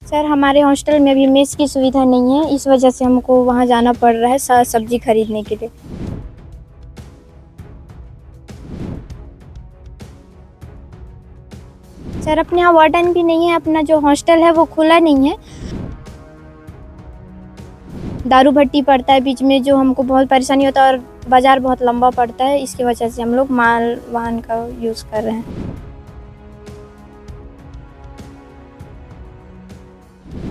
Sir हमारे hostel में अभी मेस की सुविधा नहीं है, इस वजह से हमको वहाँ जाना पड़ रहा है सब्जी खरीदने के लिए। सर अपने यहाँ वार्डन भी नहीं है, अपना जो हॉस्टल है वो खुला नहीं है। दारू भट्टी पड़ता है बीच में, जो हमको बहुत परेशानी होता है, और बाज़ार बहुत लंबा पड़ता है, इसकी वजह से हम लोग माल वाहन का यूज़ कर रहे हैं।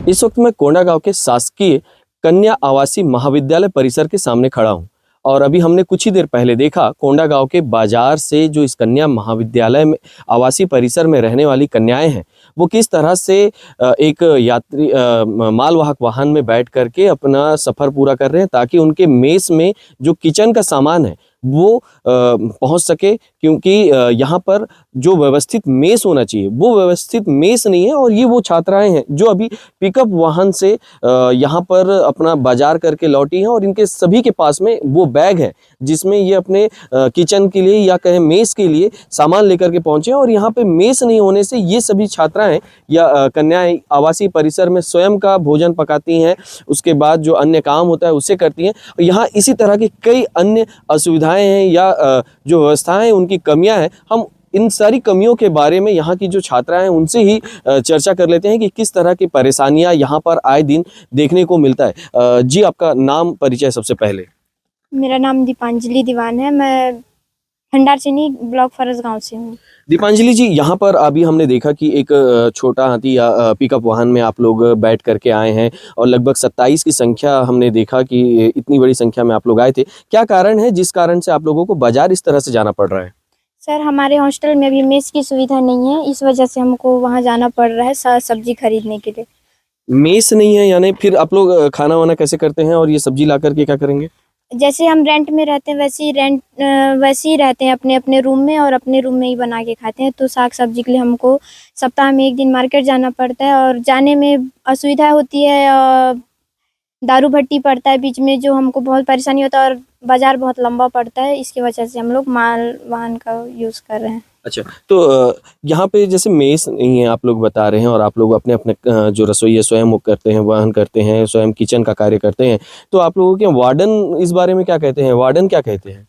इस वक्त मैं कोंडागांव के शासकीय कन्या आवासीय महाविद्यालय परिसर के सामने खड़ा हूं और अभी हमने कुछ ही देर पहले देखा कोंडागांव के बाजार से जो इस कन्या महाविद्यालय में आवासीय परिसर में रहने वाली कन्याएं हैं वो किस तरह से एक यात्री मालवाहक वाहन में बैठ करके अपना सफर पूरा कर रहे हैं ताकि उनके मेस में जो किचन का सामान है वो पहुंच सके, क्योंकि यहाँ पर जो व्यवस्थित मेस होना चाहिए वो व्यवस्थित मेस नहीं है। और ये वो छात्राएं हैं जो अभी पिकअप वाहन से यहाँ पर अपना बाजार करके लौटी हैं और इनके सभी के पास में वो बैग है जिसमें ये अपने किचन के लिए या कहें मेस के लिए सामान लेकर के पहुंचे हैं। और यहाँ पे मेस नहीं होने से ये सभी छात्राएं या कन्याएं आवासीय परिसर में स्वयं का भोजन पकाती हैं, उसके बाद जो अन्य काम होता है उसे करती हैं। यहाँ इसी तरह की कई अन्य असुविधाएं हैं या जो व्यवस्थाएं उनकी कमियां हैं। हम इन सारी कमियों के बारे में यहाँ की जो छात्राएं हैं उनसे ही चर्चा कर लेते हैं कि किस तरह की परेशानियां यहाँ पर आए दिन देखने को मिलता है। जी आपका नाम परिचय सबसे पहले। मेरा नाम दीपांजलि दीवान है, मैं भंडारचीनी ब्लॉक फरस गांव से हूँ। दीपांजलि जी, यहाँ पर अभी हमने देखा कि एक छोटा हाथी या पिकअप वाहन में आप लोग बैठ करके आए हैं और लगभग 27 की संख्या हमने देखा कि इतनी बड़ी संख्या में आप लोग आए थे। क्या कारण है जिस कारण से आप लोगों को बाजार इस तरह से जाना पड़ रहा है? सर हमारे हॉस्टल में अभी मेस की सुविधा नहीं है, इस वजह से हमको वहाँ जाना पड़ रहा है सब्जी खरीदने के लिए। मेस नहीं है यानी फिर आप लोग खाना वाना कैसे करते हैं और ये सब्जी ला करके क्या करेंगे? जैसे हम रेंट में रहते हैं वैसे ही रहते हैं अपने अपने रूम में, और अपने रूम में ही बना के खाते हैं। तो साग सब्जी के लिए हमको सप्ताह में 1 दिन मार्केट जाना पड़ता है, और जाने में असुविधा होती है। दारू भट्टी पड़ता है बीच में, जो हमको बहुत परेशानी होता है, और बाज़ार बहुत लंबा पड़ता है, इसकी वजह से हम लोग माल वाहन का यूज़ कर रहे हैं। अच्छा, तो यहाँ पे जैसे मेस नहीं है आप लोग बता रहे हैं और आप लोग अपने अपने जो रसोई है स्वयं वो करते हैं, वहन करते हैं, स्वयं किचन का कार्य करते हैं, तो आप लोगों के वार्डन इस बारे में क्या कहते हैं? वार्डन क्या कहते हैं?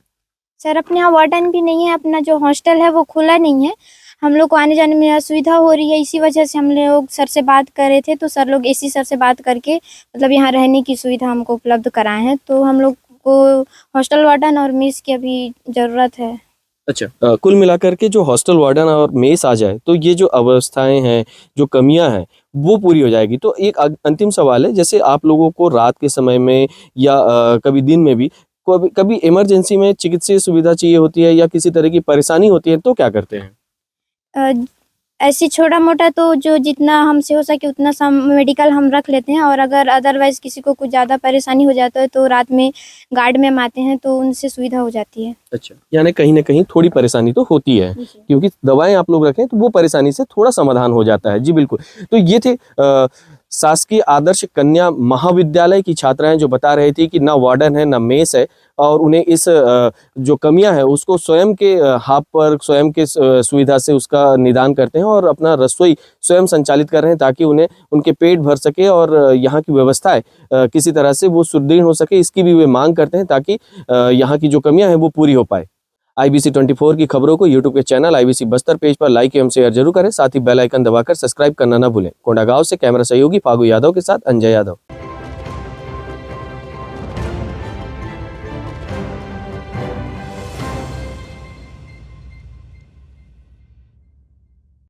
सर अपने यहाँ वार्डन भी नहीं है, अपना जो हॉस्टल है वो खुला नहीं है, हम लोग को आने जाने में असुविधा हो रही है। इसी वजह से हम लोग सर से बात कर रहे थे, तो सर लोग एसी सर से बात करके मतलब यहाँ रहने की सुविधा हमको उपलब्ध कराए हैं। तो हम लोग को हॉस्टल वार्डन और मेस की अभी ज़रूरत है। अच्छा, कुल मिलाकर के जो हॉस्टल वार्डन और मेस आ जाए तो ये जो अवस्थाएं हैं, जो कमियां हैं वो पूरी हो जाएगी। तो एक अंतिम सवाल है, जैसे आप लोगों को रात के समय में या कभी दिन में भी कभी कभी इमरजेंसी में चिकित्सीय सुविधा चाहिए होती है या किसी तरह की परेशानी होती है तो क्या करते हैं? अ, ऐसी छोटा मोटा तो जो जितना हमसे हो सके उतना मेडिकल हम रख लेते हैं, और अगर अदरवाइज़ किसी को कुछ ज़्यादा परेशानी हो जाता है तो रात में गार्ड मैम आते हैं, तो उनसे सुविधा हो जाती है। अच्छा, यानी कहीं न कहीं थोड़ी परेशानी तो होती है, क्योंकि दवाएँ आप लोग रखें तो वो परेशानी से थोड़ा समाधान हो जाता है। जी बिल्कुल। तो ये थे शासकीय आदर्श कन्या महाविद्यालय की छात्राएँ जो बता रही थी कि ना वार्डन है, ना मेस है और उन्हें इस जो कमियाँ हैं उसको स्वयं के हाथ पर स्वयं के सुविधा से उसका निदान करते हैं और अपना रसोई स्वयं संचालित कर रहे हैं ताकि उन्हें उनके पेट भर सके और यहाँ की व्यवस्थाएँ किसी तरह से वो सुदृढ़ हो सके, इसकी भी वे माँग करते हैं ताकि यहाँ की जो कमियां हैं वो पूरी हो पाए। IBC 24 की खबरों को यूट्यूब के चैनल IBC बस्तर पेज पर लाइक एवं शेयर जरूर करें, साथ ही बेल आइकन दबाकर सब्सक्राइब करना न भूलें। कोंडागांव से कैमरा सहयोगी फागू यादव के साथ अंजय यादव।